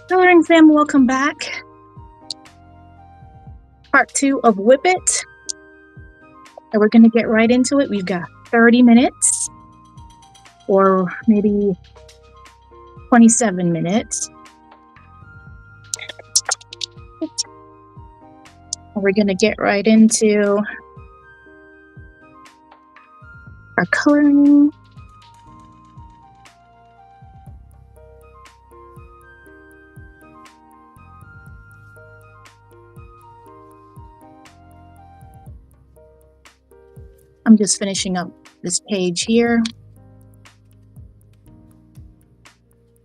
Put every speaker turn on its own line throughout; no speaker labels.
Coloring fam, welcome back. Part 2 of WIP It. And we're going to get right into it. We've got 30 minutes or maybe 27 minutes. And we're going to get right into our coloring. I'm just finishing up this page here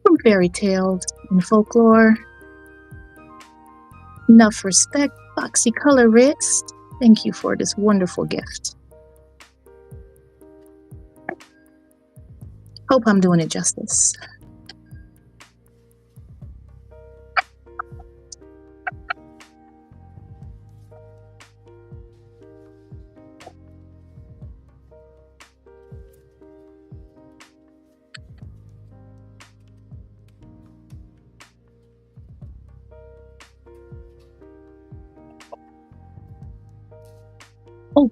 from Fairytales and Folklore. Enough respect, Foxy Colorist. Thank you for this wonderful gift. Hope I'm doing it justice. Oh,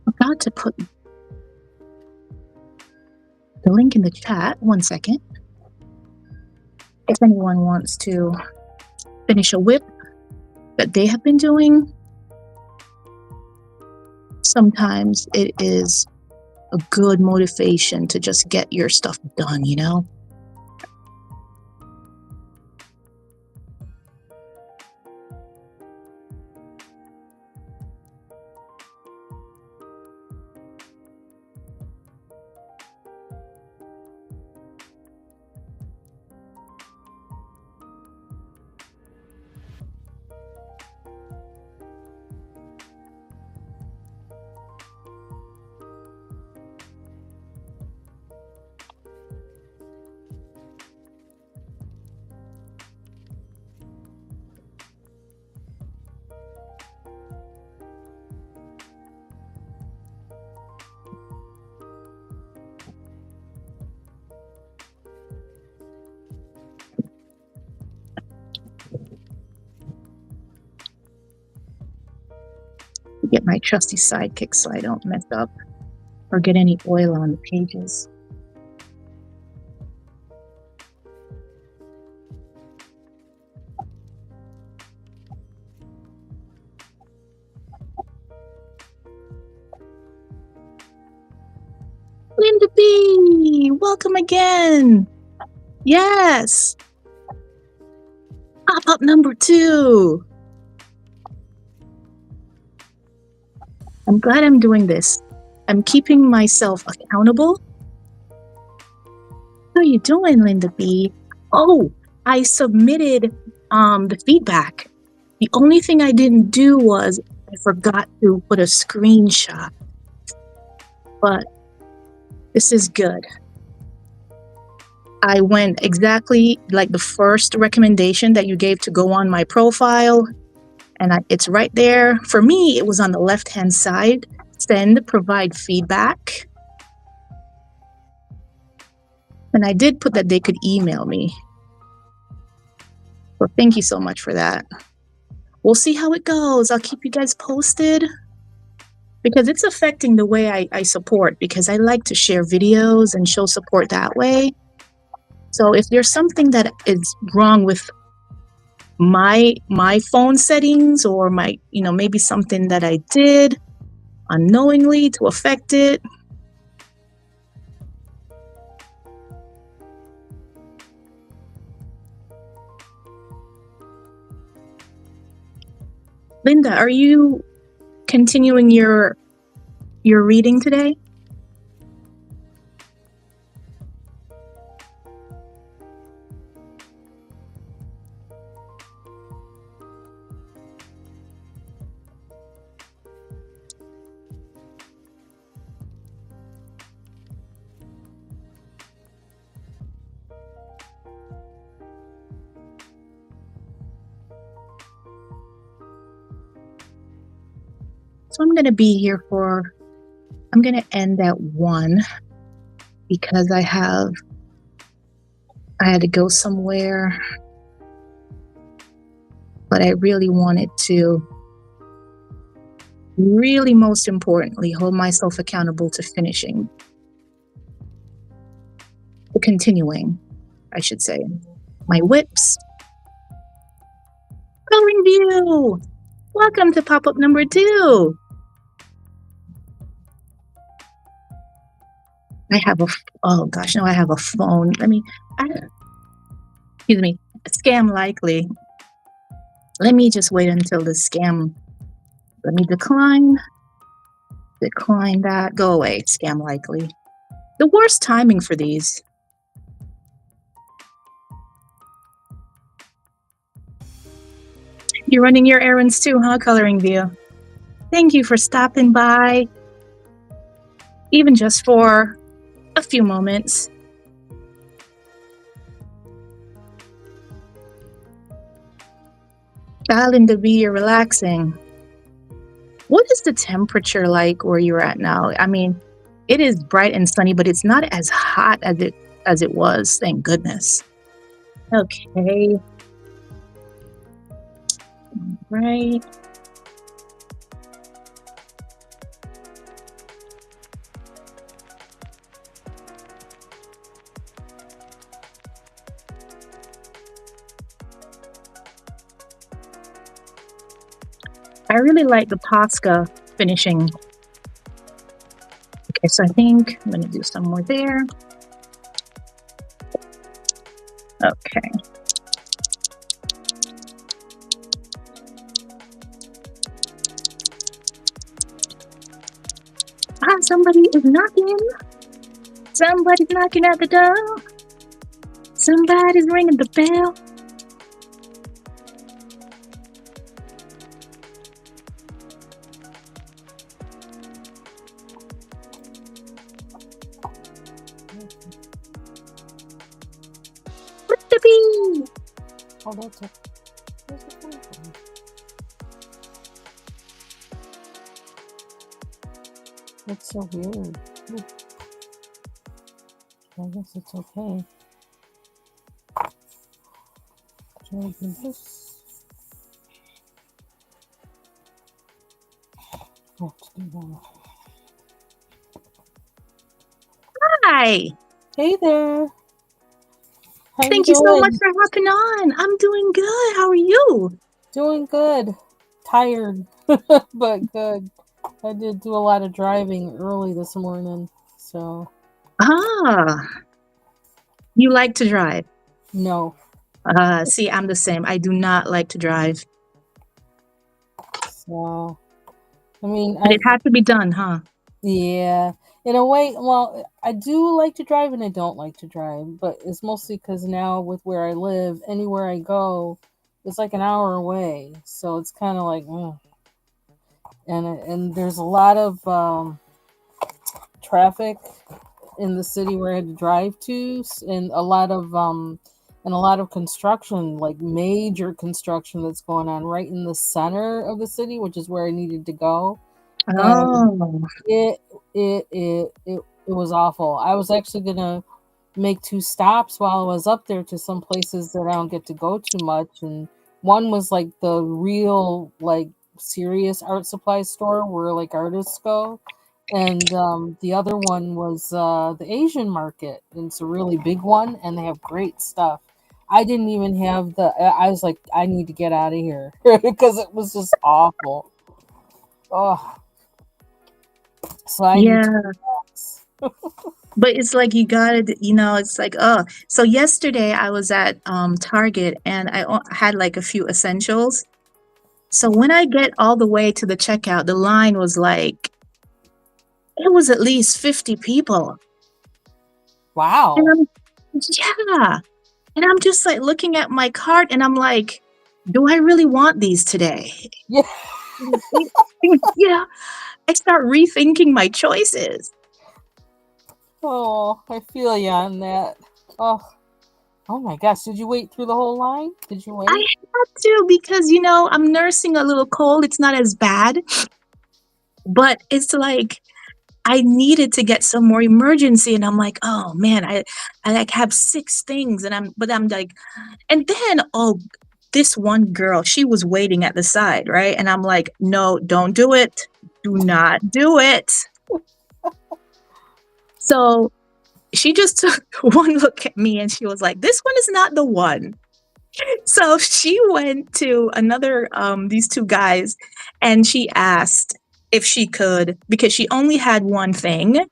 forgot to put the link in the chat. 1 second. If anyone wants to finish a WIP that they have been doing, sometimes it is a good motivation to just get your stuff done, you know? Get my trusty sidekick so I don't mess up or get any oil on the pages. Linda B, welcome again. Yes. Pop-up number 2. I'm glad I'm doing this. I'm keeping myself accountable. How are you doing, Linda B? Oh, I submitted the feedback. The only thing I didn't do was I forgot to put a screenshot. But this is good. I went exactly like the first recommendation that you gave to go on my profile. And it's right there. For me, it was on the left-hand side. Send, provide feedback. And I did put that they could email me. So thank you so much for that. We'll see how it goes. I'll keep you guys posted. Because it's affecting the way I support. Because I like to share videos and show support that way. So if there's something that is wrong with my phone settings or my, maybe something that I did unknowingly to affect it, Linda, are you continuing your reading today? So I'm going to be here for I'm going to end at 1 because I had to go somewhere, but I really wanted to really, most importantly, hold myself accountable to finishing, to continuing, I should say, my WIPs. Coloring View! Welcome to pop-up number 2. I have oh gosh, no, I have a phone. Excuse me, scam likely. Let me just wait until the scam, let me decline that, go away, scam likely. The worst timing for these. You're running your errands too, huh, Coloring View? Thank you for stopping by, even just for a few moments. Island to be, you're relaxing. What is the temperature like where you're at now? I mean, it is bright and sunny, but it's not as hot as it was, thank goodness. Okay. Right. I really like the Posca finishing. Okay, so I think I'm going to do some more there. Okay. Ah, somebody is knocking. Somebody's knocking at the door. Somebody's ringing the bell. What's the bee?
Oh, that's it. Where's it coming from? That's so weird. I guess it's okay. Try to do this. I have to do that.
Hi.
Hey there. How
Thank
you
you so
doing?
much for hopping on. I'm doing good. How are you?
Doing good. Tired, but good. I did do a lot of driving early this morning, so.
Ah, you like to drive?
No.
See, I'm the same. I do not like to drive.
So, I mean,
But it had to be done, huh?
Yeah, in a way, well, I do like to drive and I don't like to drive, but it's mostly because now with where I live, anywhere I go, it's like an hour away. So it's kind of like, and there's a lot of traffic in the city where I had to drive to, and a lot of construction, like major construction that's going on right in the center of the city, which is where I needed to go. And
Oh,
it was awful. I was actually gonna make 2 stops while I was up there to some places that I don't get to go too much, and one was like the real, like, serious art supply store where like artists go, and the other one was the Asian market, and it's a really big one, and they have great stuff. I didn't even have I was like, I need to get out of here because it was just awful. Oh, so I need
yeah.
to relax.
But it's like you gotta, it's like, oh. So yesterday I was at Target and I had like a few essentials. So when I get all the way to the checkout, the line was like, it was at least 50 people.
Wow.
And yeah. And I'm just like looking at my cart and I'm like, do I really want these today?
Yeah.
Yeah. I start rethinking my choices.
Oh, I feel you on that. Oh my gosh! Did you wait through the whole line? Did you wait?
I had to because, I'm nursing a little cold. It's not as bad, but it's like I needed to get some more emergency, and I'm like, oh man, I like have 6 things, and I'm like, and then this one girl, she was waiting at the side, right? And I'm like, no, don't do it. Do not do it. So she just took one look at me and she was like, this one is not the one. So she went to another, these 2 guys, and she asked if she could, because she only had one thing,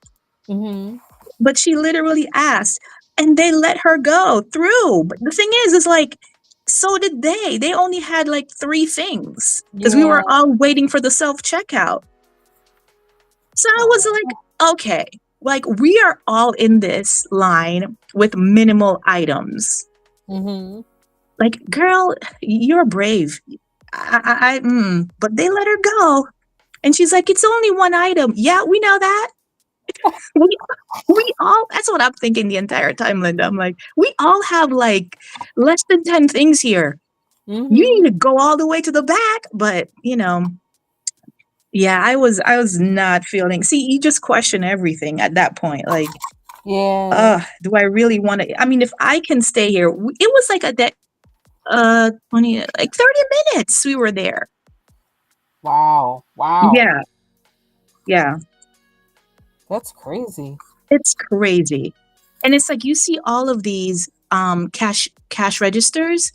Mm-hmm.
but she literally asked, and they let her go through. But the thing is like, so did they. They only had like 3 things because we
Yeah.
were all waiting for the self checkout. So I was
Oh.
like, okay, like we are all in this line with minimal items.
Mm-hmm.
Like, girl, you're brave. But they let her go. And she's like, it's only one item. Yeah, we know that. We, we all, that's what I'm thinking the entire time, Linda. I'm like, we all have like less than 10 things here. You
Mm-hmm.
need to go all the way to the back. But, yeah, I was not feeling, see, you just question everything at that point. Like,
Yeah.
do I really want to, I mean, if I can stay here, it was like 20, like 30 minutes we were there.
Wow. Wow.
Yeah, yeah.
That's crazy.
It's crazy. And it's like you see all of these cash registers,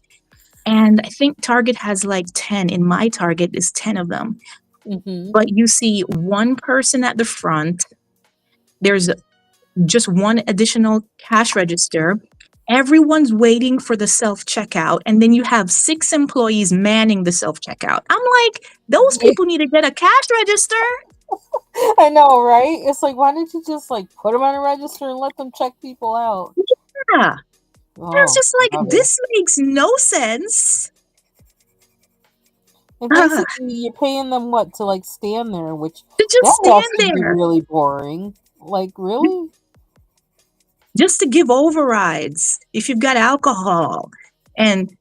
and I think Target has like 10. In my Target is 10 of them.
Mm-hmm.
But you see one person at the front. There's just one additional cash register. Everyone's waiting for the self checkout, and then you have 6 employees manning the self checkout. I'm like, those
Yeah,
people need to get a cash register.
I know, right? It's like, why don't you just like put them on a register and let them check people out?
Yeah. I was
Oh,
just like,
brother.
this makes no sense.
And
Uh,
basically, you're paying them what to like stand there, which
to just
that would
stand
also be
there,
really boring. Like, really?
just to give overrides if you've got alcohol, and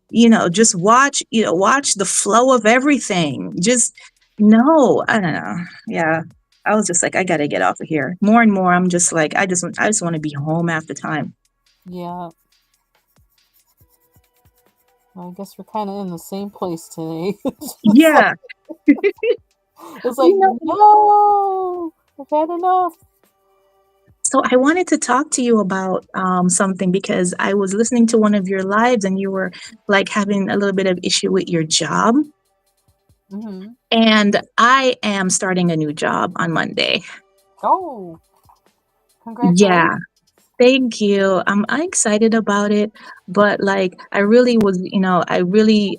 just watch the flow of everything. Just no, I don't know. Yeah, I was just like, I gotta get off of here. More and more, I'm just like, I just want to be home after time.
Yeah. Well, I guess we're kind of in the same place today.
Yeah,
It's like,
you know.
no, I've had enough.
So I wanted to talk to you about something, because I was listening to one of your lives, and you were like having a little bit of issue with your job.
Hmm.
And I am starting a new job on Monday.
Oh,
Yeah,
congratulations.
thank you. I'm excited about it, but like I really was, I really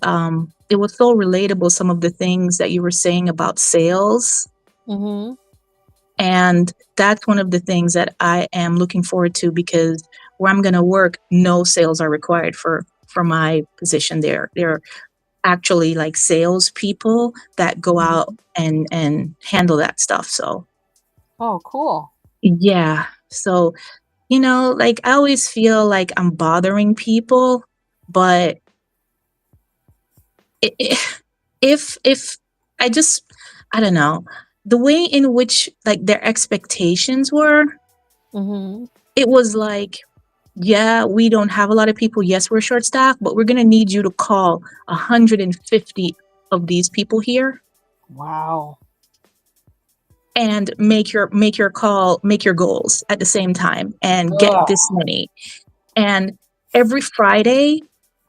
it was so relatable, some of the things that you were saying about sales.
Hmm.
And that's one of the things that I am looking forward to, because where I'm going to work, no sales are required for my position there. They're actually like sales people that go out and handle that stuff. So,
Oh, cool.
yeah. So, like I always feel like I'm bothering people, but I if I just, I don't know, the way in which like their expectations were,
Hmm.
it was like, yeah, we don't have a lot of people. Yes, we're short staffed, but we're gonna need you to call 150 of these people here
Wow.
and make your goals at the same time and get
Ugh.
this many. And every Friday,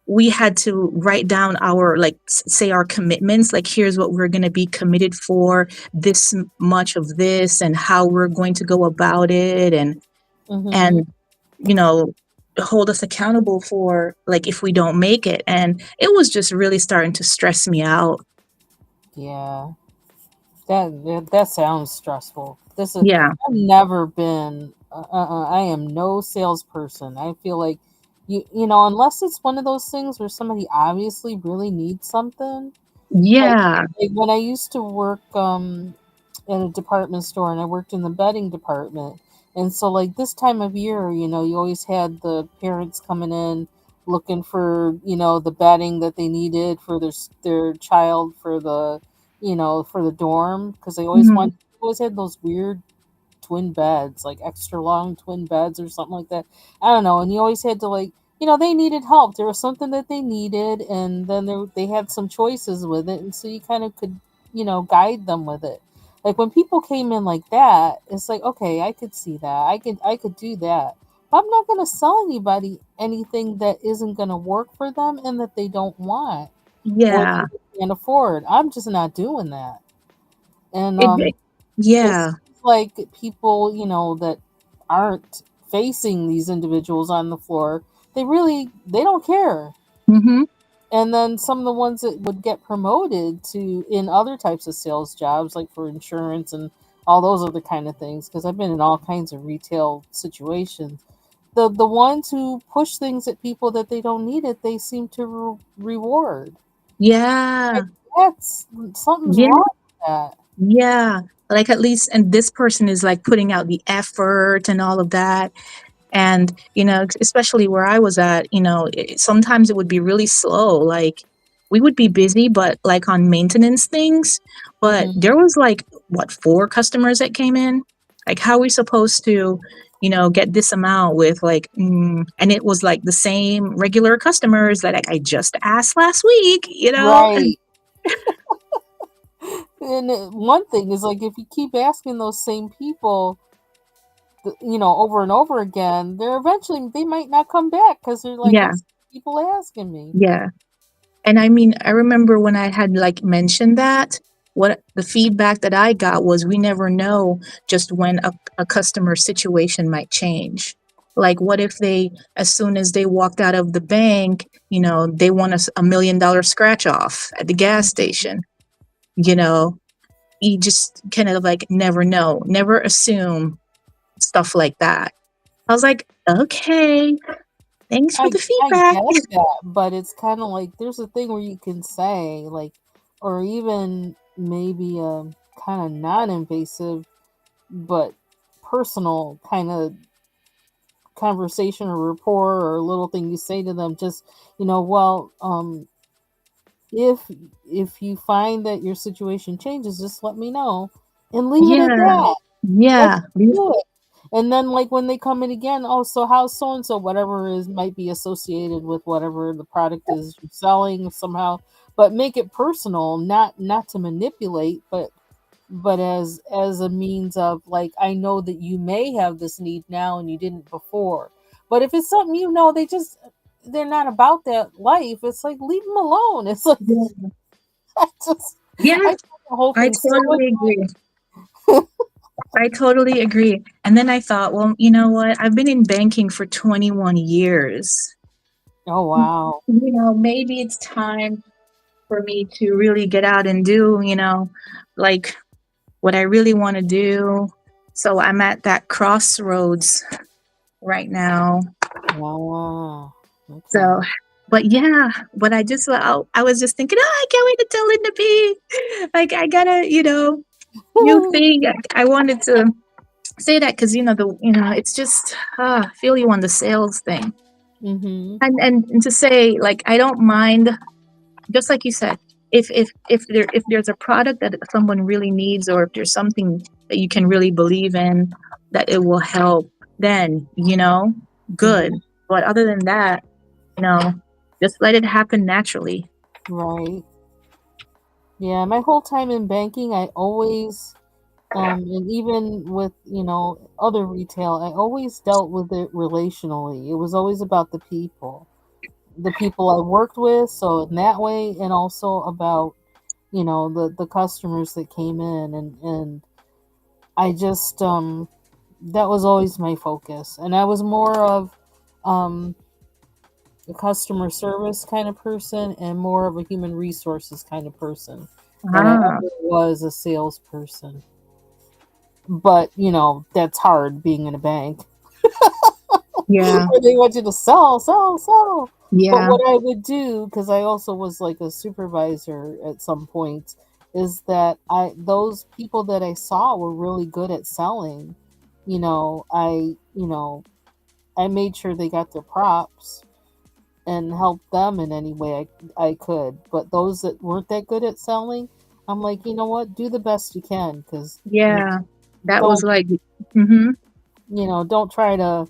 we had to write down our, like, say our commitments. Like, here's what we're going to be committed for, this much of this, and how we're going to go about it,
Hmm.
and you know, hold us accountable for like if we don't make it. And it was just really starting to stress me out.
Yeah. That sounds stressful. This is
Yeah.
I've never been. I am no salesperson. I feel like unless it's one of those things where somebody obviously really needs something. Like,
Yeah.
like when I used to work at a department store, and I worked in the bedding department. And so like this time of year, you always had the parents coming in looking for, the bedding that they needed for their child for the, for the dorm, because they always
Mhm.
want always had those weird twin beds, like extra long twin beds or something like that. I don't know. And you always had to like, they needed help. There was something that they needed, and then they had some choices with it, and so you kind of could, guide them with it. Like when people came in like that, it's like, okay, I could see that. I could do that. But I'm not going to sell anybody anything that isn't going to work for them and that they don't want or
Yeah.
that they can't afford. I'm just not doing that. And it
Yeah.
seems like people, that aren't facing these individuals on the floor, they don't care.
Mm-hmm.
And then some of the ones that would get promoted to in other types of sales jobs, like for insurance and all those other kind of things, because I've been in all kinds of retail situations. The ones who push things at people that they don't need it, they seem to reward.
Yeah.
Like, that's something's
Yeah.
wrong with that.
Yeah. Like at least, and this person is like putting out the effort and all of that. And, especially where I was at, sometimes it would be really slow. Like we would be busy, but like on maintenance things. But
Hmm.
there was like, what, 4 customers that came in? Like, how are we supposed to, get this amount with like, and it was like the same regular customers that like, I just asked last week.
Right. And one thing is like if you keep asking those same people, over and over again, they're eventually they might not come back because they're like,
Yeah,
I'm sick of people asking me.
yeah. And I mean, I remember when I had like mentioned that, what the feedback that I got was we never know just when a customer situation might change. Like, what if they, as soon as they walked out of the bank, they want $1 million scratch off at the gas station? You know, you just kind of like never know, never assume stuff like that. I was like, okay, thanks for the
I
feedback.
get that, but it's kind of like there's a thing where you can say like, or even maybe a kind of non-invasive but personal kind of conversation or rapport or little thing you say to them. Just well, if you find that your situation changes, just let me know and leave it at
Yeah,
that. That's
yeah,
do it. And then like when they come in again, oh, so how's so and so, whatever is might be associated with whatever the product is you're selling somehow, but make it personal, not to manipulate, but as a means of like, I know that you may have this need now and you didn't before. But if it's something they're not about that life, it's like leave them alone. It's like
yeah.
I just
Yeah,
I find the whole
I
thing so
totally agree. I totally agree. And then I thought, well, you know what? I've been in banking for 21 years.
oh wow.
Maybe it's time for me to really get out and do, like what I really want to do. So I'm at that crossroads right now.
Ah,
So,
okay.
but yeah, but I was just thinking, oh, I can't wait to tell Linda B. Like, I gotta, new thing. I wanted to say that because it's just I feel you on the sales thing,
Mm-hmm.
and to say like I don't mind, just like you said, if there's a product that someone really needs, or if there's something that you can really believe in that it will help, then good.
Mm-hmm.
But other than that, you know just let it happen naturally.
Right. Yeah, my whole time in banking, I always, and even with, other retail, I always dealt with it relationally. It was always about the people I worked with. So in that way, and also about, the customers that came in, and I just, that was always my focus. And I was more of, um, a customer service kind of person and more of a human resources kind of person than I
Ah,
ever was a salesperson. But that's hard being in a bank
yeah,
where they want you to sell, sell, sell. But
yeah,
what I would do, because I also was like a supervisor at some point, is that I those people that I saw were really good at selling. I made sure they got their props and help them in any way I could. But those that weren't that good at selling, I'm like, you know what? Do the best you can because
yeah. That was
Don't,
like, mm-hmm.
don't try to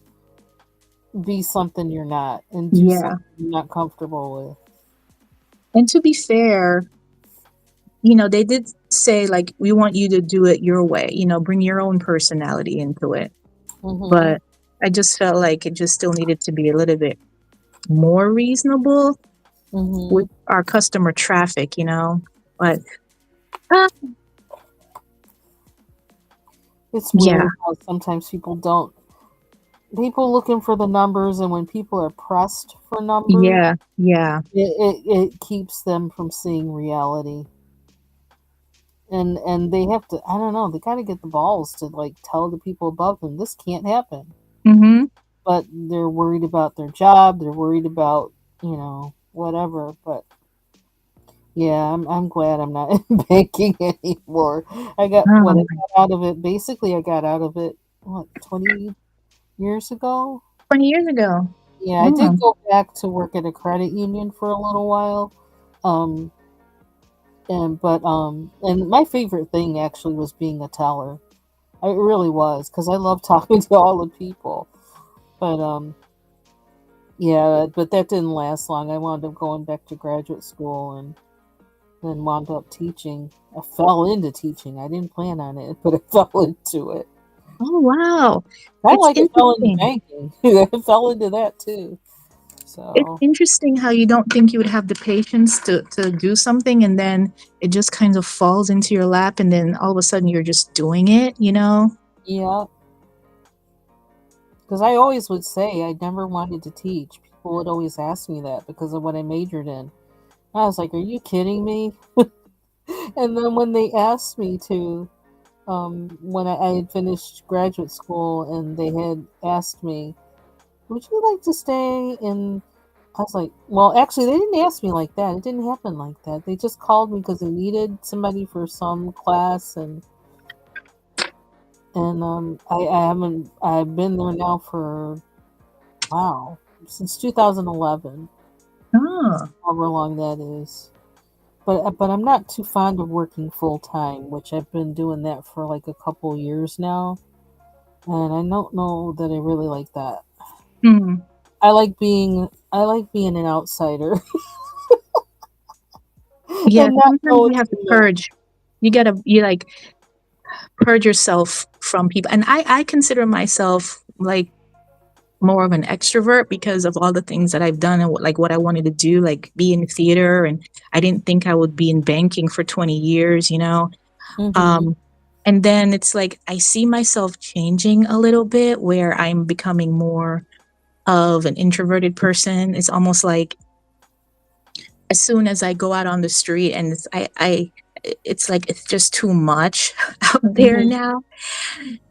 be something you're not and do
Yeah.
something you're not comfortable with.
And to be fair, they did say like, we want you to do it your way, bring your own personality into it.
Hmm.
But I just felt like it just still needed to be a little bit more reasonable with
Hmm.
our customer traffic. But uh,
It's
yeah,
weird how sometimes people looking for the numbers, and when people are pressed for numbers,
yeah, yeah.
it keeps them from seeing reality. And they have to, I don't know, they got to get the balls to like tell the people above them this can't happen,
Mm-hmm.
but they're worried about their job, they're worried about whatever. But yeah, I'm glad I'm not in banking anymore. I got what I
Oh,
got out of it. Basically, I got out of it, what, 20 years ago.
20 years ago.
Yeah, I did
Oh,
go back to work at a credit union for a little while. Um, and my favorite thing actually was being a teller. It really was, because I love talking to all the people. But yeah, but that didn't last long. I wound up going back to graduate school and then wound up teaching. I fell into teaching. I didn't plan on it, but I fell into it.
oh, wow.
Kind of
It's
like it fell into
interesting.
banking. I fell into that too.
It's
So
interesting how you don't think you would have the patience to do something, and then it just kind of falls into your lap, and then all of a sudden you're just doing it.
yeah, because I always would say I never wanted to teach. People would always ask me that because of what I majored in. I was like, "Are you kidding me?" And then when they asked me to, when I had finished graduate school, and they had asked me, "Would you like to stay in?" I was like, "Well, actually, they didn't ask me like that. It didn't happen like that. They just called me because they needed somebody for some class, and I haven't. I've been there now for, wow, since 2011,
Oh.
however long that is. But I'm not too fond of working full time, which I've been doing that for like a couple years now, and I don't know that I really like that.
Hmm.
I like being an outsider
Yeah,
and not
sometimes
knowing
you have to
too much.
purge. You like purge yourself from people. And I consider myself like more of an extrovert because of all the things that I've done and like what I wanted to do, like be in theater. And I didn't think I would be in banking for 20 years.
Hmm.
Um, and then it's like I see myself changing a little bit where I'm becoming more of an introverted person. It's almost like as soon as I go out on the street and it's like it's just too much out there
Hmm.
now.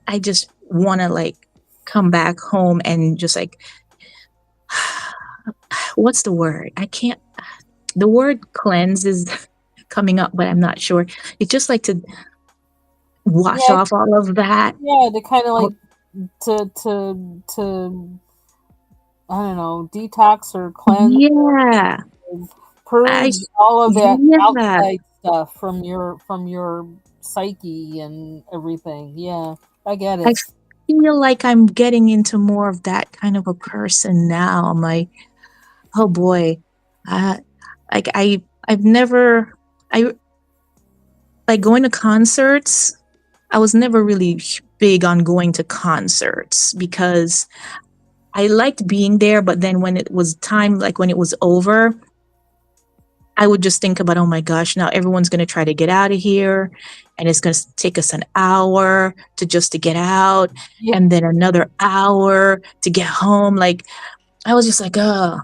I just want to like come back home and just like what's the word? I can't the word cleanse is coming up, but I'm not sure. It's just like to wash
Yeah,
off all of that.
yeah, to kind of
Oh,
like to I don't know, detox or cleanse,
yeah. I
purge all of that
yeah.
outside stuff from your psyche and everything. Yeah, I get
I
it.
feel like I'm getting into more of that kind of a person now. I'm like, oh boy. Uh, like I've never I like going to concerts. I was never really big on going to concerts because I liked being there, but then when it was time, like when it was over, I would just think about, oh my gosh, now everyone's going to try to get out of here, and it's going to take us an hour to get out,
Yeah,
and then another hour to get home. Like I was just like, oh.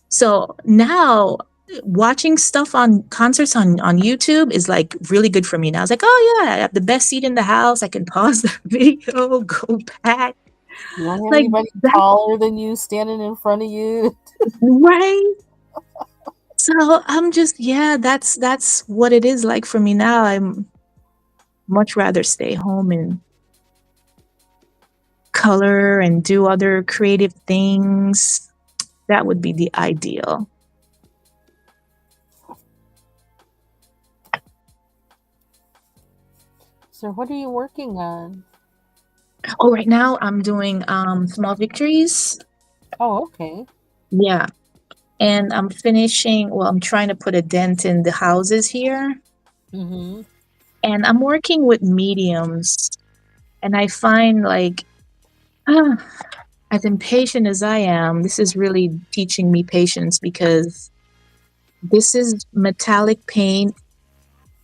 So now watching stuff on concerts on YouTube is like really good for me. Now I was like, oh yeah, I have the best seat in the house. I can pause the video, go back.
you don't have
Like
anybody
that,
taller than you standing in front of you.
right? So I'm just, yeah, that's what it is like for me now. I'm much rather stay home and color and do other creative things. That would be the ideal.
So what are you working on?
Oh, right now I'm doing small victories.
Oh, okay.
Yeah. And I'm finishing, well, I'm trying to put a dent in the houses here.
Mm-hmm.
And I'm working with mediums. And I find like, ah, as impatient as I am, this is really teaching me patience because this is metallic paint.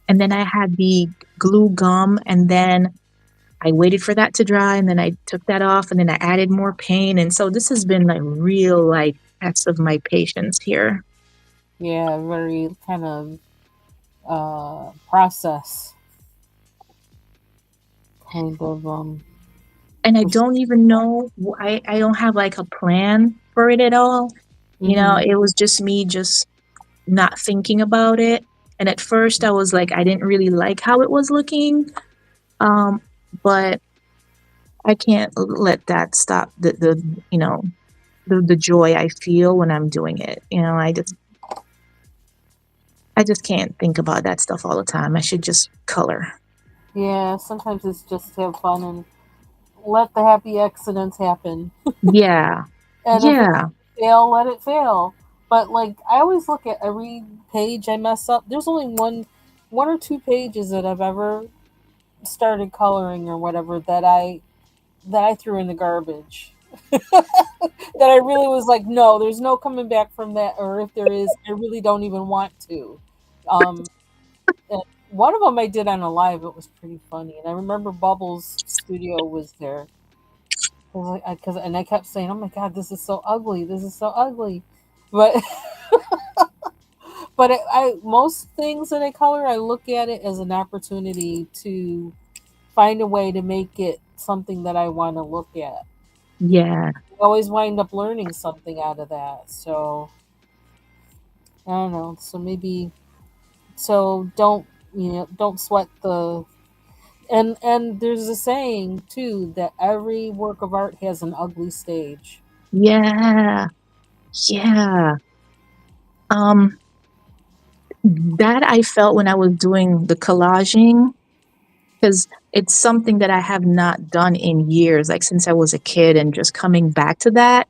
And then I had the glue gum, and then I waited for that to dry, and then I took that off, and then I added more paint. And so this has been like real like test of my patience here.
Yeah, very kind of process kind of
And I don't even
procedure.
know, I don't have like a plan for it at all. You know,
Mm-hmm.
it was just me just not thinking about it. And at first I was like, I didn't really like how it was looking. Um, but I can't let that stop the joy I feel when I'm doing it. You know, I just can't think about that stuff all the time. I should just color.
Yeah, sometimes it's just to have fun and let the happy accidents happen.
Yeah.
And if it's
Yeah.
gonna fail, let it fail. But like I always look at every page I mess up. There's only one or two pages that I've ever started coloring or whatever that I threw in the garbage. That I really was like, no, there's no coming back from that, or if there is, I really don't even want to. Um, and one of them I did on a live. It was pretty funny, and I remember Bubbles Studio was there. And I kept saying, "Oh my god, this is so ugly! This is so ugly," but I most things that I color, I look at it as an opportunity to find a way to make it something that I want to look at.
Yeah.
I always wind up learning something out of that. So I don't know. So maybe don't don't sweat the and there's a saying too that every work of art has an ugly stage.
Yeah. Yeah. Um, that I felt when I was doing the collaging, because it's something that I have not done in years, like since I was a kid, and just coming back to that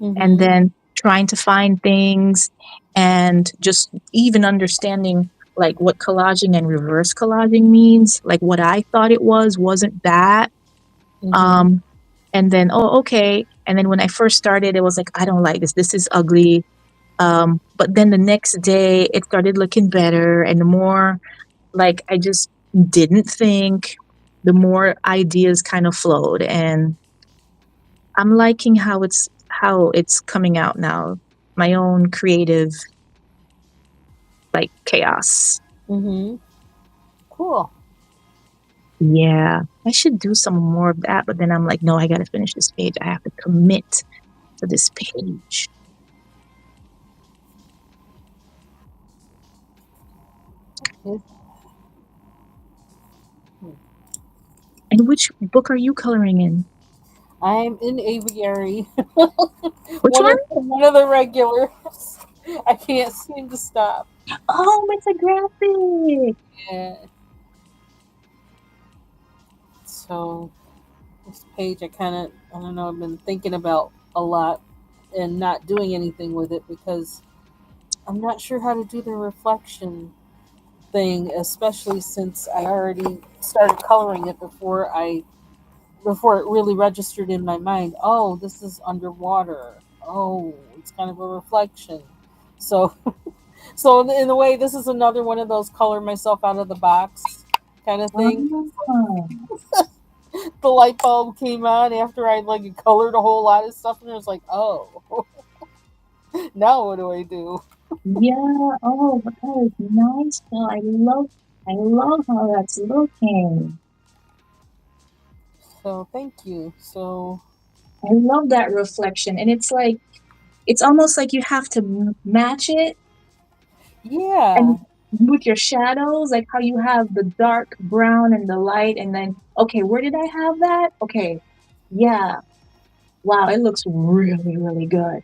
and
Mm-hmm.
then trying to find things and just even understanding like what collaging and reverse collaging means. Like what I thought it wasn't that.
Mm-hmm.
Um, and then, oh, okay. And then when I first started, it was like, I don't like this. This is ugly. But then the next day, it started looking better. And the more like I just didn't think, the more ideas kind of flowed. And I'm liking how it's coming out now. My own creative like chaos.
Mm-hmm. Cool.
Yeah. I should do some more of that, but then I'm like, no, I gotta finish this page. I have to commit to this page.
Yes.
And which book are you coloring in?
I'm in aviary.
Which one?
One of the regulars. I can't seem to stop.
Oh, it's a graphic.
Yeah. So this page, I don't know, I've been thinking about a lot and not doing anything with it because I'm not sure how to do the reflection thing, especially since I already started coloring it before it really registered in my mind. Oh, this is underwater. Oh, it's kind of a reflection. So, so in a way, this is another one of those color myself out of the box kind of thing.
Oh,
The light bulb came on after I like colored a whole lot of stuff, and I was like, oh, now what do I do?
yeah. Oh, that is nice. Oh, I love how that's looking.
So thank you. So
I love that reflection. And it's like, it's almost like you have to match it
yeah,
and with your shadows, like how you have the dark brown and the light, and then, okay, where did I have that? Okay. Yeah. Wow. It looks really, really good.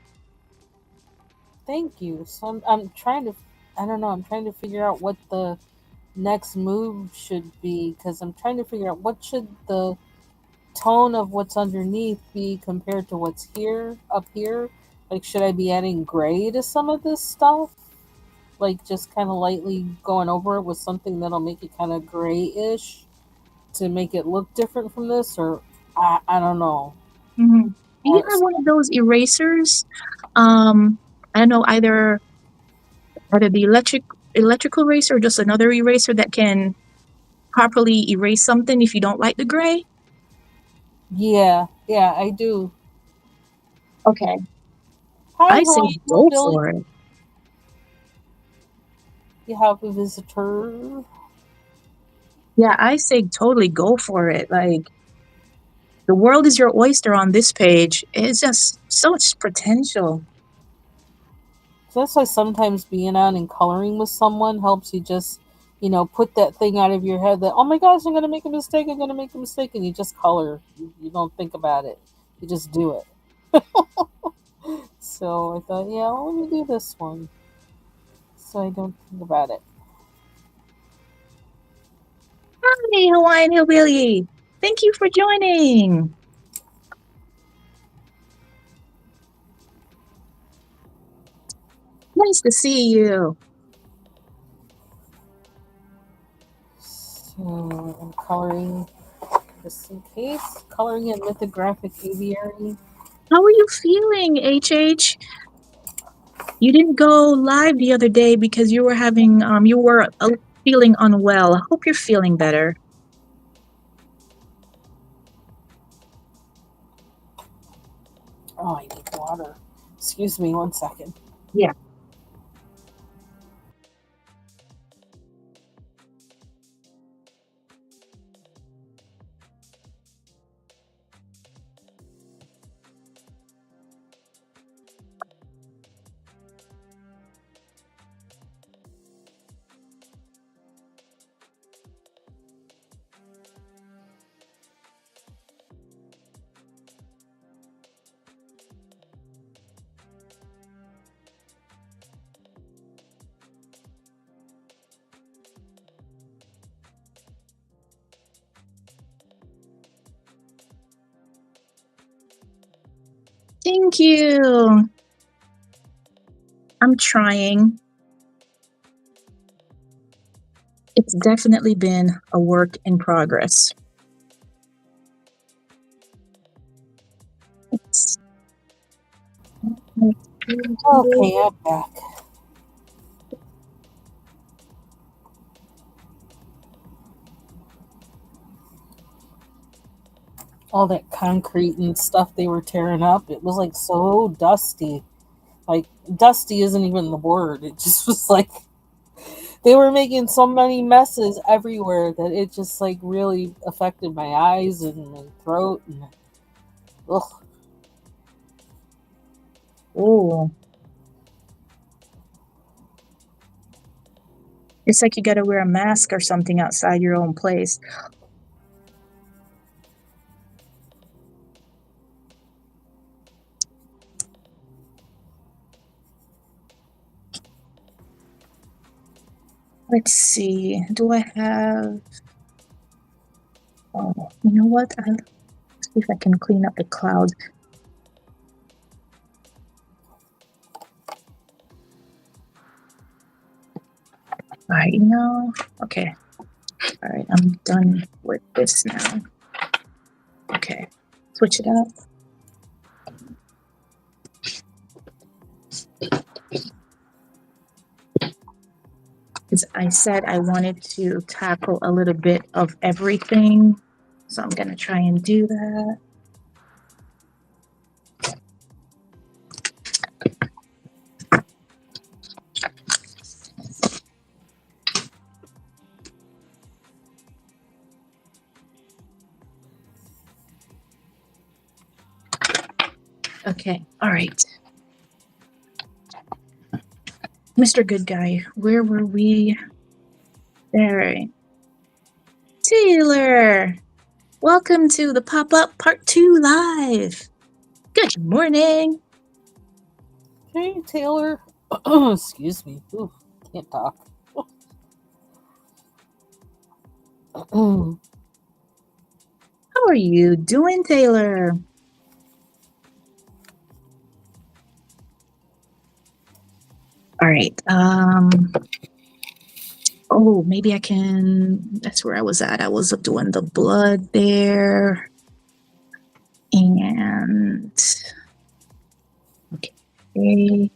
thank you. So I'm trying to, I don't know, I'm trying to figure out what the next move should be, because I'm trying to figure out what should the tone of what's underneath be compared to what's here up here. Like, should I be adding gray to some of this stuff? Like, just kind of lightly going over it with something that'll make it kind of grayish to make it look different from this, or I don't know.
Do you have
So,
one of those erasers? I don't know, either the electrical eraser or just another eraser that can properly erase something if you don't like the gray?
yeah, I do.
Okay.
Hi,
I say
Hawaii
go
Hillbilly.
for it.
You have a visitor.
Yeah, I say totally go for it. Like, the world is your oyster on this page. It's just so much potential.
So that's why sometimes being on and coloring with someone helps you just, put that thing out of your head that, oh my gosh, I'm going to make a mistake, I'm going to make a mistake. And you just color. You don't think about it, you just do it. So I thought, yeah, well, let me do this one so I don't think about it.
Hi, Hawaiian Hillbilly. Thank you for joining. Nice to see you.
So I'm coloring, just in case, coloring in lithographic aviary.
How are you feeling, HH? You didn't go live the other day because you were having feeling unwell. I hope you're feeling better.
Oh, I need water. Excuse me 1 second.
Yeah. Thank you. I'm trying. It's definitely been a work in progress.
Okay, I'm back. All that concrete and stuff they were tearing up, it was like so dusty. Like, dusty isn't even the word. It just was like they were making so many messes everywhere that it just like really affected my eyes and my throat and ugh.
Oh, it's like you got to wear a mask or something outside your own place. Let's see. Do I have? Oh, you know what? I'll see if I can clean up the clouds. All right, okay. All right, I'm done with this now. Okay, switch it up. Because I said I wanted to tackle a little bit of everything, so I'm gonna try and do that. Okay, all right. Mr. Good Guy, where were we? There. Taylor, welcome to the Pop-Up Part 2 Live. Good morning.
Hey, Taylor. Excuse me. Ooh, can't talk.
How are you doing, Taylor? All right. Oh, maybe I can. That's where I was at. I was doing the blood there. And okay.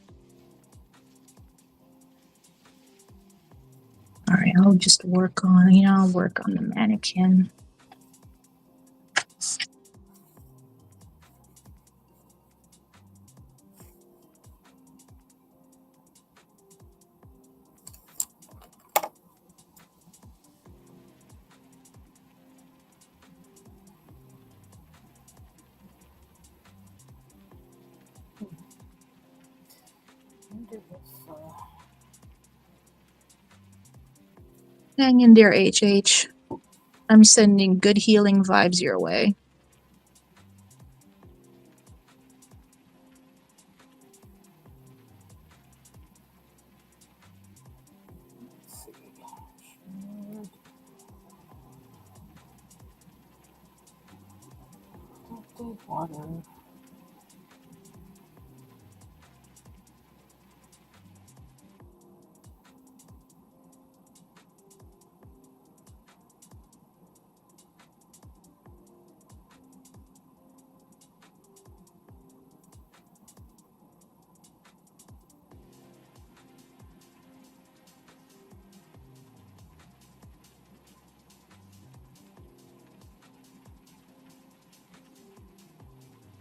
All right, I'll just work on, I'll work on the mannequin. Hang in there, HH. I'm sending good healing vibes your way.
Water.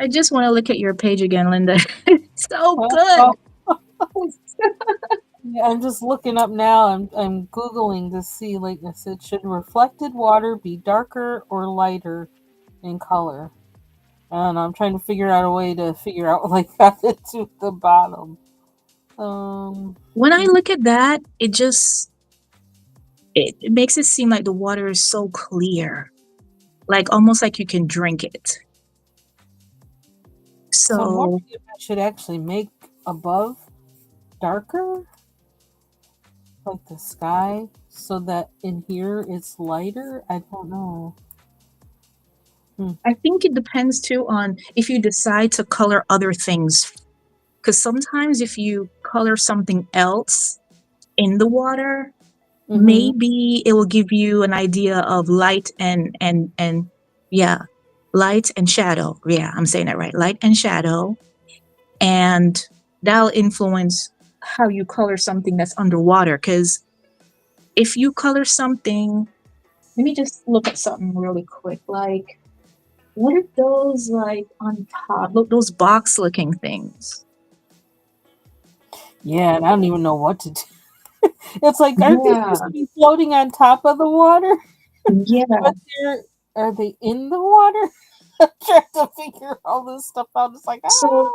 I just want to look at your page again, Linda. It's so good.
Yeah, I'm just looking up now. I'm googling to see, like I said, should reflected water be darker or lighter in color? And I'm trying to figure out a way to figure out like how to do the bottom.
When I look at that, it makes it seem like the water is so clear, like almost like you can drink it.
So I'm
So
wondering if I should actually make above darker, like the sky, so that in here it's lighter. I don't know.
I think it depends too on if you decide to color other things. Because sometimes if you color something else in the water, maybe it will give you an idea of light and yeah, light and shadow. Yeah, I'm saying that right. Light and shadow. And that'll influence how you color something that's underwater. Because if you color something, let me just look at something really quick. Like, what are those like on top? Look, those box looking things.
Yeah, and I don't even know what to do. It's like, aren't they
Yeah.
supposed to be floating on top of the water?
Yeah.
But are they in the water? I'm trying to figure all this stuff out. It's like,
So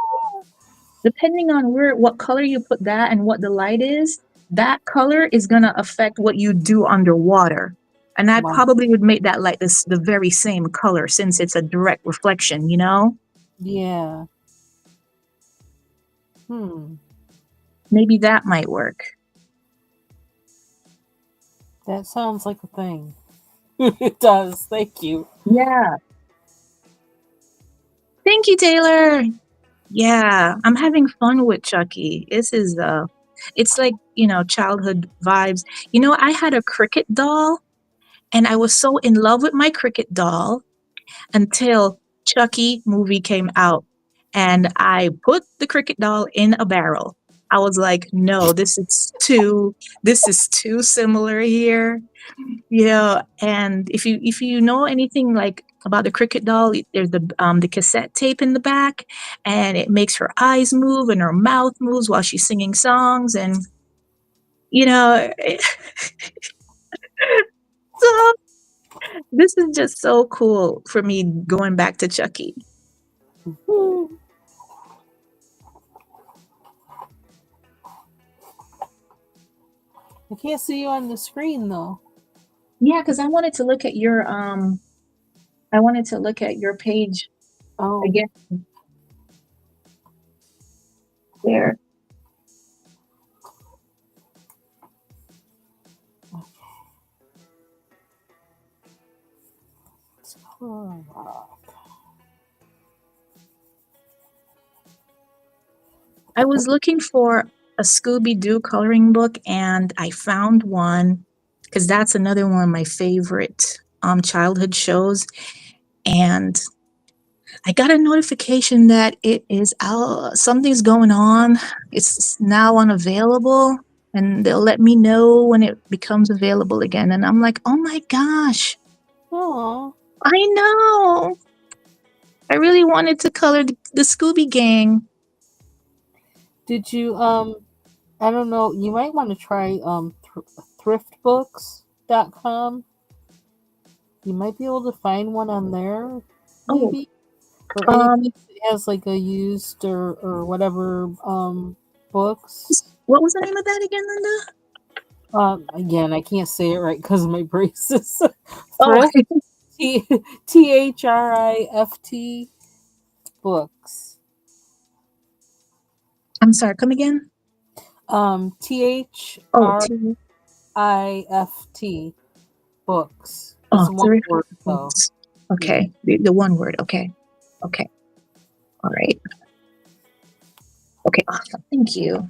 depending on what color you put that and what the light is, that color is gonna affect what you do underwater. And I
wow.
probably would make that like this the very same color since it's a direct reflection, you know?
Yeah.
Maybe that might work.
That sounds like a thing. It does. Thank you.
Yeah. Thank you, Taylor. Yeah, I'm having fun with Chucky. This is it's like, childhood vibes. I had a cricket doll and I was so in love with my cricket doll until Chucky movie came out and I put the cricket doll in a barrel. I was like, no, this is too similar here. Yeah, and if you know anything like about the cricket doll, there's the cassette tape in the back, and it makes her eyes move and her mouth moves while she's singing songs, and you know, so this is just so cool for me going back to Chucky.
I can't see you on the screen though.
Yeah, because I wanted to look at your page
Oh.
again there. I was looking for a Scooby-Doo coloring book and I found one because that's another one of my favorite childhood shows. And I got a notification that it is out, something's going on. It's now unavailable, and they'll let me know when it becomes available again. And I'm like, oh my gosh,
Oh,
I know. I really wanted to color the Scooby Gang.
did you I don't know, you might want to try thriftbooks.com. You might be able to find one on there,
Oh,
maybe, or any
um,
place that has like a used or whatever books.
what was the name of that again, Linda?
Again, I can't say it right because of my braces.
Oh,
Thrift, THRIFT books.
I'm sorry. Come again.
THRIFT
Oh,
books.
oh,
It's one
three
word though.
books.
Yeah.
Okay, the one word. Okay, okay, all right. Okay, awesome. Thank you.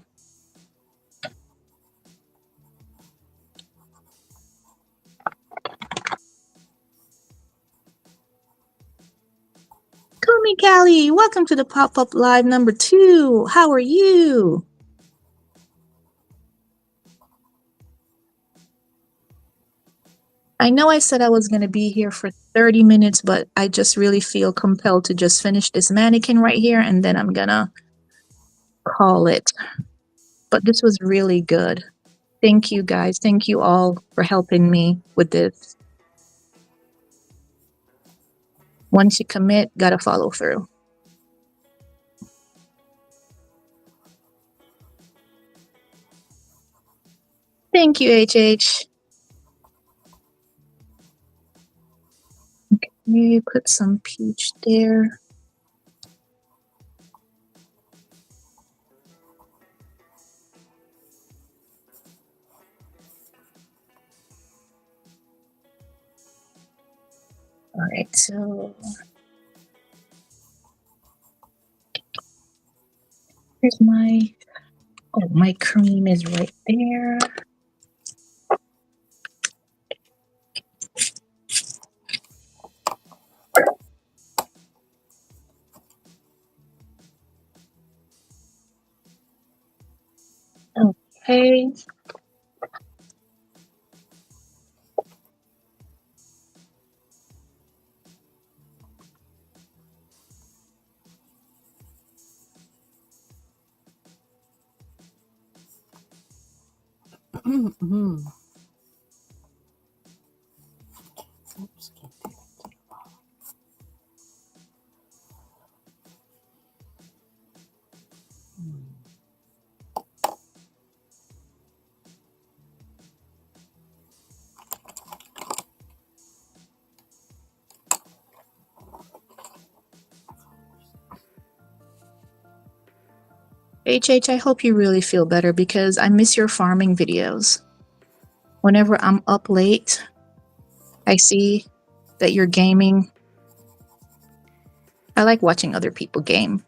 Call me Callie. Welcome to the pop-up live number 2. How are you? I know I said I was going to be here for 30 minutes, but I just really feel compelled to just finish this mannequin right here, and then I'm gonna call it. But this was really good. Thank you guys. Thank you all for helping me with this. Once you commit, gotta follow through. Thank you, HH. Okay, put some peach there. All right, so here's my cream is right there. Okay.
Mhm. Oops, can't do it.
HH, I hope you really feel better because I miss your farming videos. Whenever I'm up late, I see that you're gaming. I like watching other people game.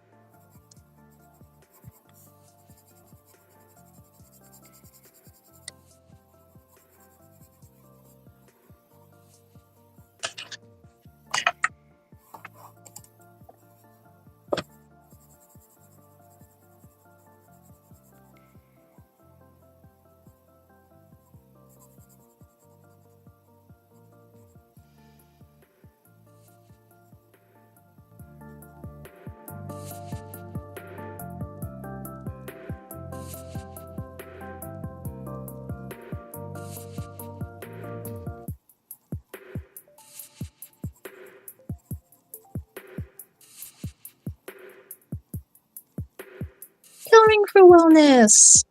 Coloring for Wellness.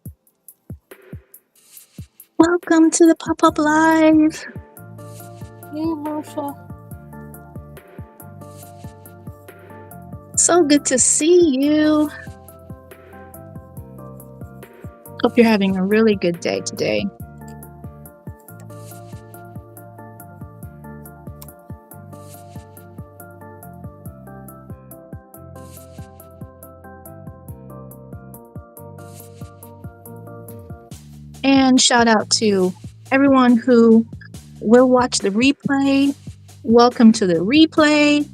Welcome to the pop-up live.
Hey, Marsha.
So good to see you. Hope you're having a really good day today. And shout out to everyone who will watch the replay. Welcome to the replay.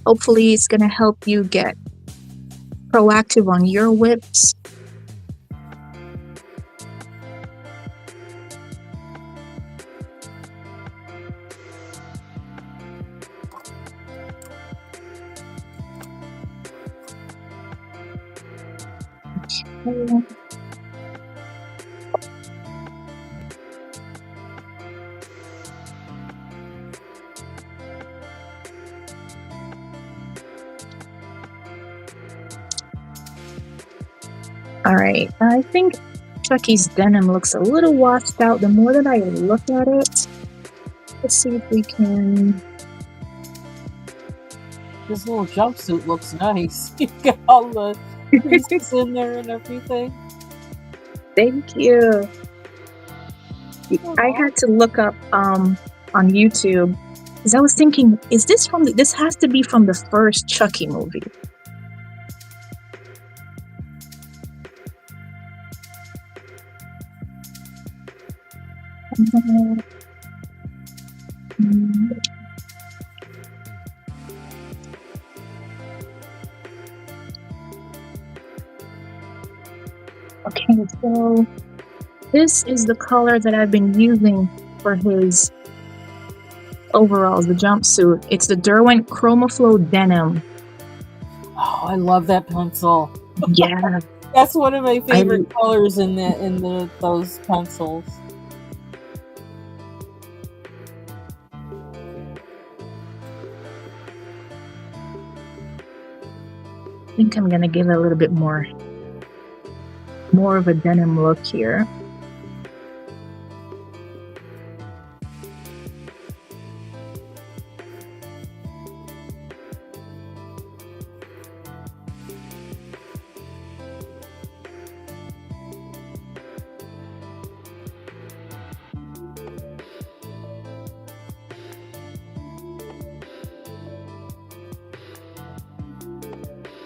Hopefully, it's going to help you get proactive on your WIPs. Okay. All right, I think Chucky's denim looks a little washed out the more that I look at it. Let's see if we can...
This little jumpsuit looks nice. You got all the creases in there and everything.
Thank you. I had to look up on YouTube because I was thinking, is this from this has to be from the first Chucky movie. Okay, so this is the color that I've been using for his overalls, the jumpsuit. It's the Derwent Chromaflow Denim.
Oh, I love that pencil.
Yeah.
That's one of my favorite colors in those pencils.
I think I'm gonna give it a little bit more of a denim look here.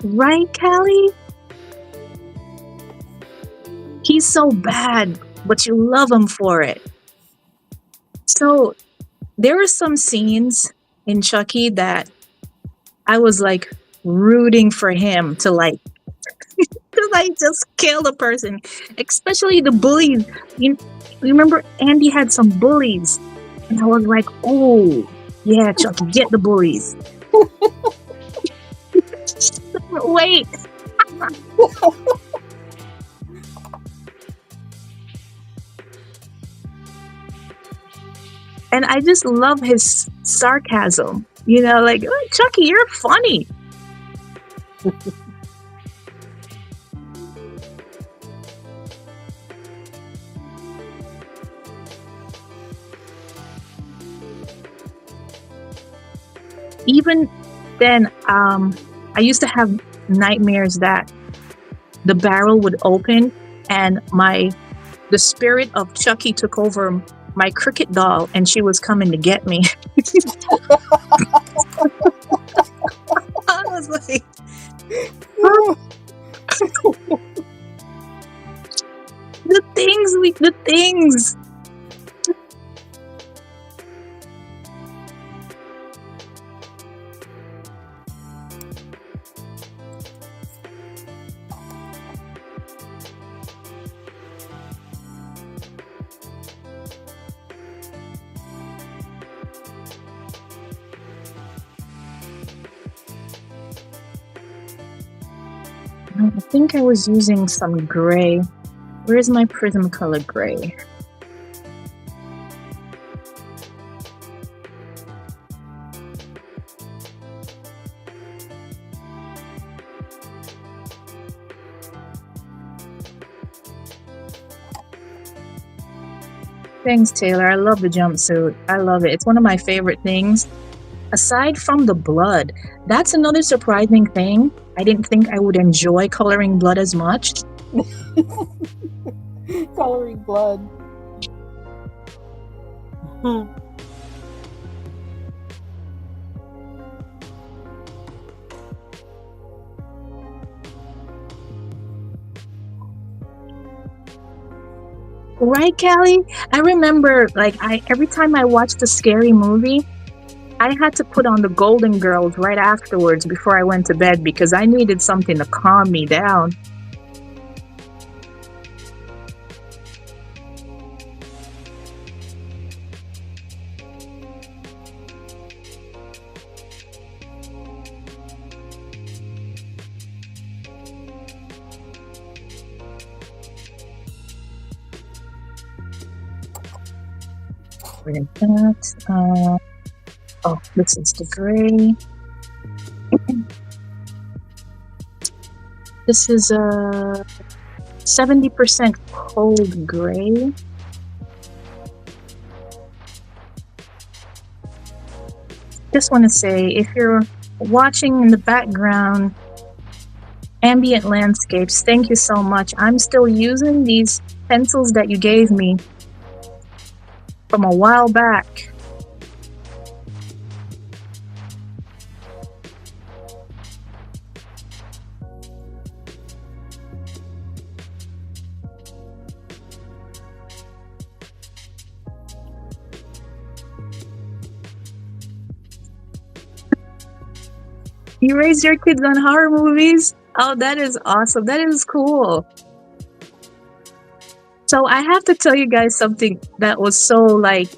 Right, Callie? He's so bad, but you love him for it. So there were some scenes in Chucky that I was like rooting for him to like just kill the person, especially the bullies. You remember Andy had some bullies, and I was like, oh yeah, Chucky, get the bullies. Wait. And I just love his sarcasm. You know, like, oh, Chucky, you're funny. Even then, I used to have nightmares that the barrel would open and the spirit of Chucky took over my Cricket doll and she was coming to get me. I was like, the things. I think I was using some gray. Where's my prism color gray? Thanks, Taylor. I love the jumpsuit. I love it. It's one of my favorite things. Aside from the blood, that's another surprising thing. I didn't think I would enjoy coloring blood as much.
Coloring blood.
Right, Callie? I remember, like, I every time I watched a scary movie, I had to put on the Golden Girls right afterwards before I went to bed because I needed something to calm me down. Where is that? Oh, this is the gray. This is a 70% cold gray. Just want to say, if you're watching in the background, ambient landscapes, thank you so much. I'm still using these pencils that you gave me from a while back. You raised your kids on horror movies? Oh, that is awesome. That is cool. So I have to tell you guys something that was so like,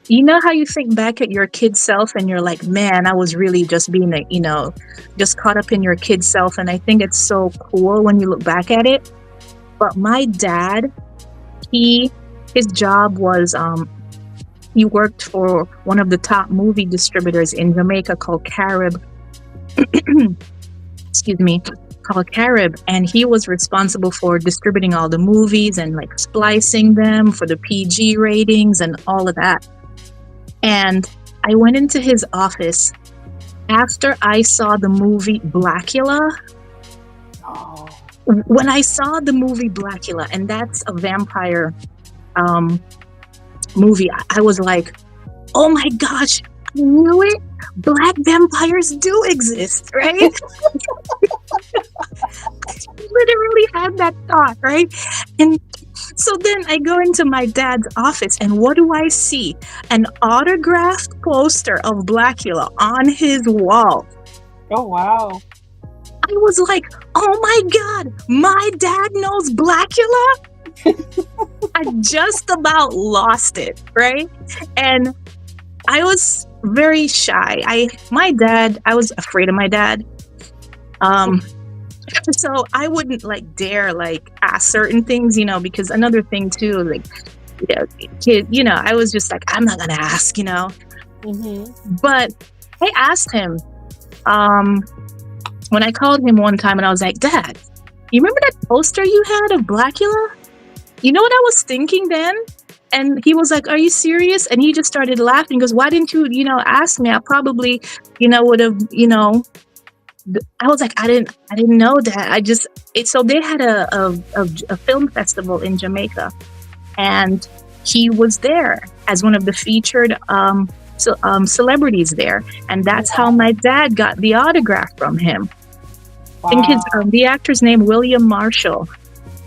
you know how you think back at your kid self and you're like, man, I was really just being a, just caught up in your kid self. And I think it's so cool when you look back at it. But my dad, his job was, he worked for one of the top movie distributors in Jamaica called Carib. Excuse me, called Carib, and he was responsible for distributing all the movies and like splicing them for the PG ratings and all of that. And I went into his office after I saw the movie Blackula.
Oh.
When I saw the movie Blackula, and that's a vampire movie, I was like, oh my gosh, I knew it. Black vampires do exist, right? Literally had that thought, right? And so then I go into my dad's office, and what do I see? An autographed poster of Blackula on his wall.
Oh, wow.
I was like, oh my God, my dad knows Blackula? I just about lost it, right? And I was very shy. I was afraid of my dad. So I wouldn't like dare like ask certain things, because another thing too, like, kid, I was just like, I'm not gonna ask,
Mm-hmm.
But I asked him, when I called him one time and I was like, Dad, you remember that poster you had of Blackula? You know what I was thinking then? And he was like, are you serious? And he just started laughing. He goes, why didn't you, ask me? I probably, would have, I was like, I didn't know that. So they had a film festival in Jamaica, and he was there as one of the featured celebrities there. And that's how my dad got the autograph from him.
Wow.
I think the actor's name, William Marshall.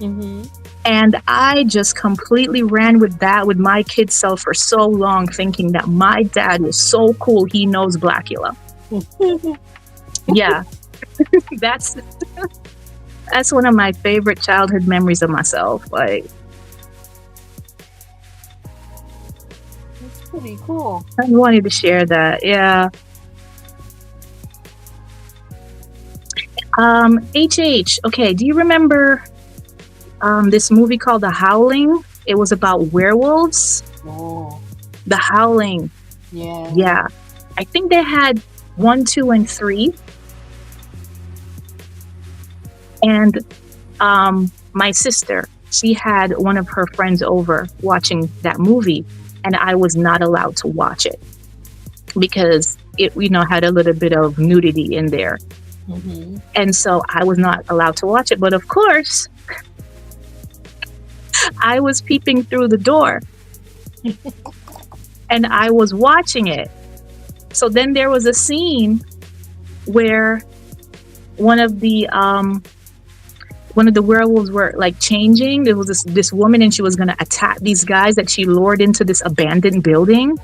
Mm-hmm.
And I just completely ran with that with my kid self for so long, thinking that my dad was so cool. He knows Blackula. Yeah, that's one of my favorite childhood memories of myself. Like,
that's pretty cool.
I wanted to share that. Yeah. HH. Okay, do you remember this movie called The Howling? It was about werewolves.
Oh.
The Howling.
Yeah.
Yeah. I think they had 1, 2, and 3. And my sister, she had one of her friends over watching that movie, and I was not allowed to watch it because it, had a little bit of nudity in there.
Mm-hmm.
And so I was not allowed to watch it. But of course, I was peeping through the door and I was watching it. So then there was a scene where one of the one of the werewolves were like changing. There was this woman, and she was gonna attack these guys that she lured into this abandoned building.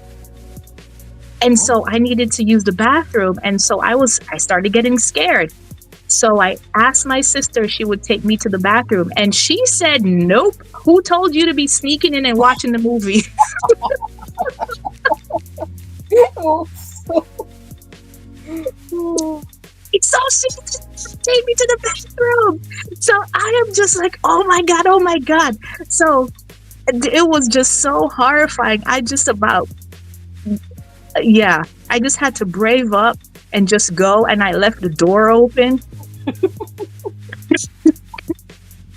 And so I needed to use the bathroom, and so I started getting scared. So I asked my sister if she would take me to the bathroom, and she said, "Nope. Who told you to be sneaking in and watching the movie?" So she take me to the bathroom. So I am just like, oh my God. So it was just so horrifying. I just had to brave up and just go, and I left the door open.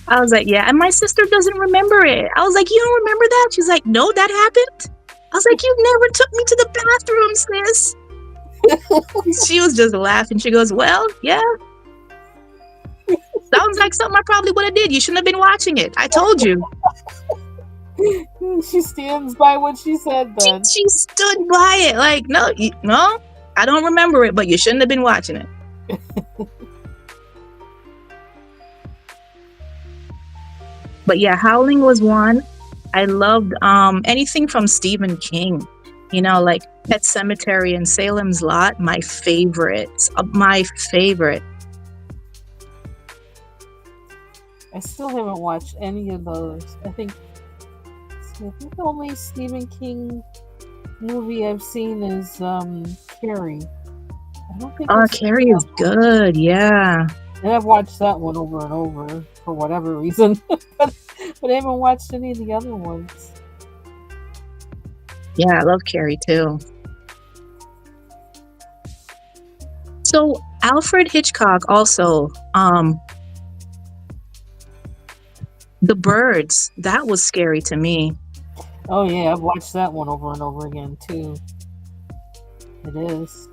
I was like, yeah, and my sister doesn't remember it. I was like, you don't remember that? She's like, no, that happened. I was like, you never took me to the bathroom, sis. She was just laughing. She goes, well, yeah. Sounds like something I probably would have did. You shouldn't have been watching it. I told you.
She stands by what she said then.
She stood by it. Like, no, I don't remember it, but you shouldn't have been watching it. But yeah, Howling was one. I loved anything from Stephen King. You know, like Pet Sematary and Salem's Lot, my favorites. My favorite.
I still haven't watched any of those. I think the only Stephen King movie I've seen is Carrie. I don't think
Carrie is good, yeah.
And I've watched that one over and over for whatever reason. but I haven't watched any of the other ones.
Yeah, I love Carrie too. So Alfred Hitchcock also, The Birds, that was scary to me.
Oh yeah, I've watched that one over and over again too. It is.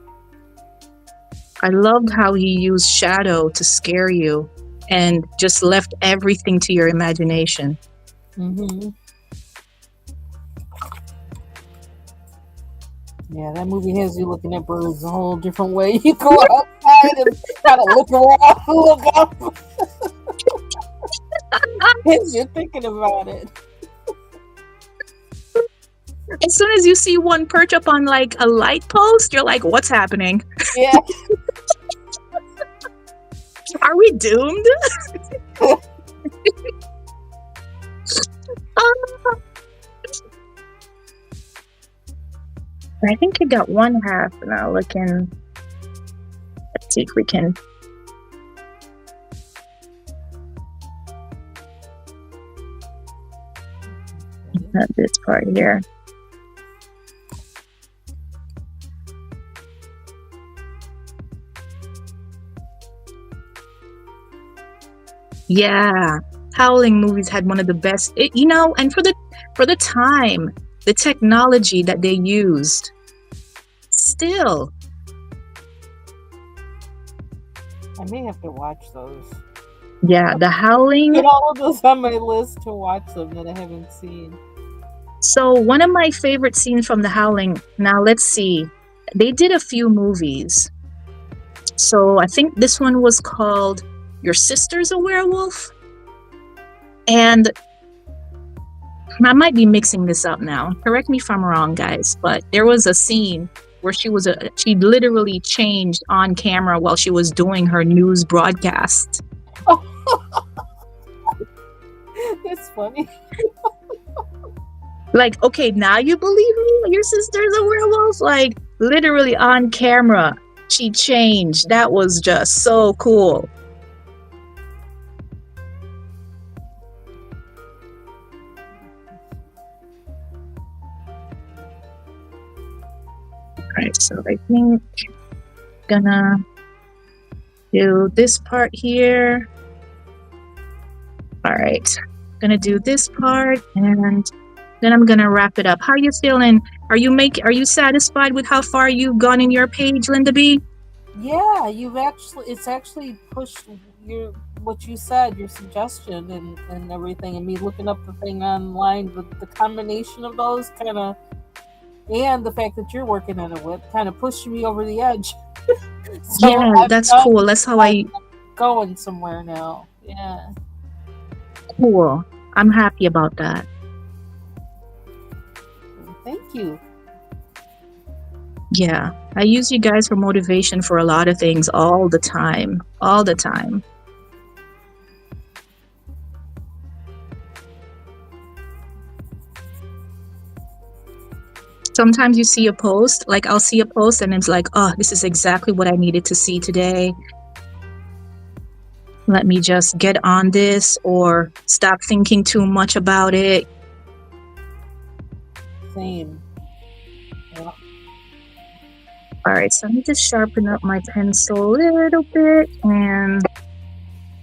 I loved how he used shadow to scare you and just left everything to your imagination.
Mm-hmm. Yeah, that movie has you looking at birds a whole different way. You go outside and kind of look around, look up. As you're thinking about it.
As soon as you see one perch up on like a light post, you're like, what's happening?
Yeah.
Are we doomed? I think I got one half now. Let's see if we can. Not this part here. Yeah, Howling movies had one of the best, and for the time, the technology that they used, still.
I may have to watch those.
Yeah, The Howling.
Get all of those on my list to watch them that I haven't seen.
So one of my favorite scenes from The Howling, now let's see, they did a few movies. So I think this one was called Your Sister's a Werewolf. And I might be mixing this up now. Correct me if I'm wrong, guys. But there was a scene where she literally changed on camera while she was doing her news broadcast.
That's funny.
Like, okay, now you believe me? Your sister's a werewolf? Like, literally on camera, she changed. That was just so cool. Alright, so I think I'm gonna do this part here. Alright, gonna do this part and then I'm gonna wrap it up. How are you feeling? Are you satisfied with how far you've gone in your page, Linda B?
Yeah, it's actually pushed what you said, your suggestion and everything, and me looking up the thing online, the combination of those kind of, and the fact that you're working on a WIP kind of pushed me over the edge.
So yeah, that's cool. That's how
I'm going somewhere now. Yeah.
Cool. I'm happy about that.
Thank you.
Yeah, I use you guys for motivation for a lot of things all the time. All the time. Sometimes you see a post, like I'll see a post and it's like, oh, this is exactly what I needed to see today. Let me just get on this or stop thinking too much about it.
Same. Yeah.
All right, so let me just sharpen up my pencil a little bit, and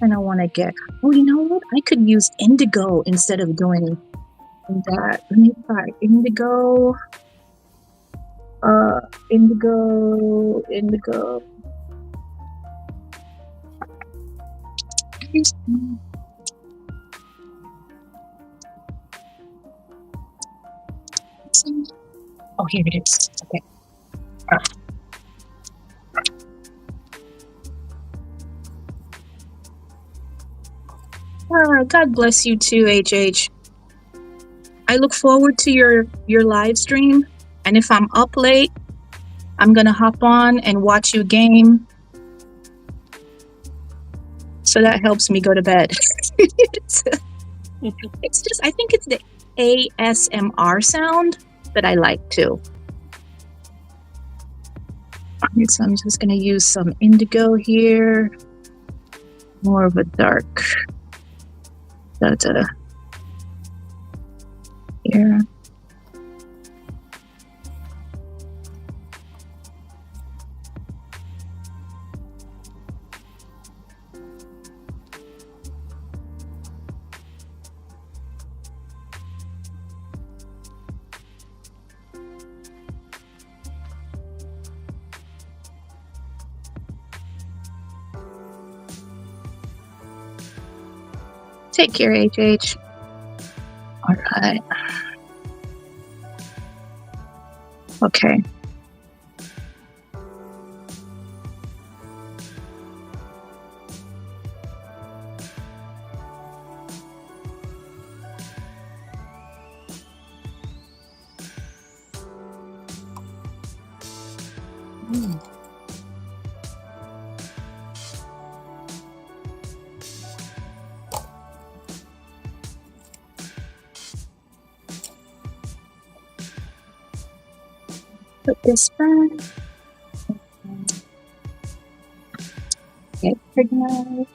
I want to get, oh, you know what? I could use indigo instead of doing that. Let me try indigo. Indigo. Oh, here it is. Okay. God bless you too, HH. I look forward to your live stream, and if I'm up late, I'm gonna hop on and watch you game. So that helps me go to bed. It's just, I think it's the ASMR sound that I like too. Alright, so I'm just gonna use some indigo here. More of a dark. Here. Take care, HH. All right. Okay. Put this back. Get organized.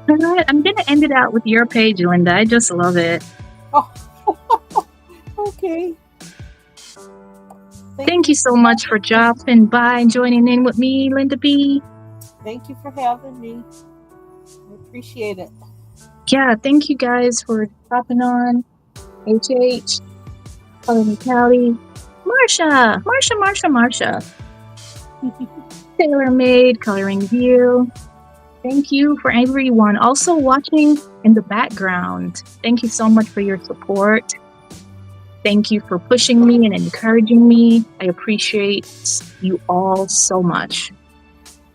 All right, I'm gonna end it out with your page, Linda. I just love it.
Oh, okay.
Thank you so much for dropping by and joining in with me, Linda B.
Thank you for having me. I appreciate it.
Yeah, thank you guys for hopping on. HH, Color Callie, Marsha. Tailor Made, Coloring View. Thank you for everyone also watching in the background. Thank you so much for your support. Thank you for pushing me and encouraging me. I appreciate you all so much.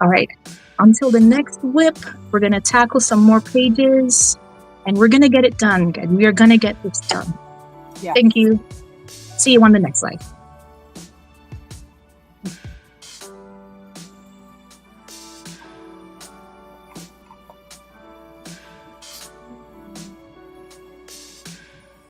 All right, until the next WIP, we're gonna tackle some more pages and we're gonna get it done. We are gonna get this done.
Yeah.
Thank you. See you on the next live.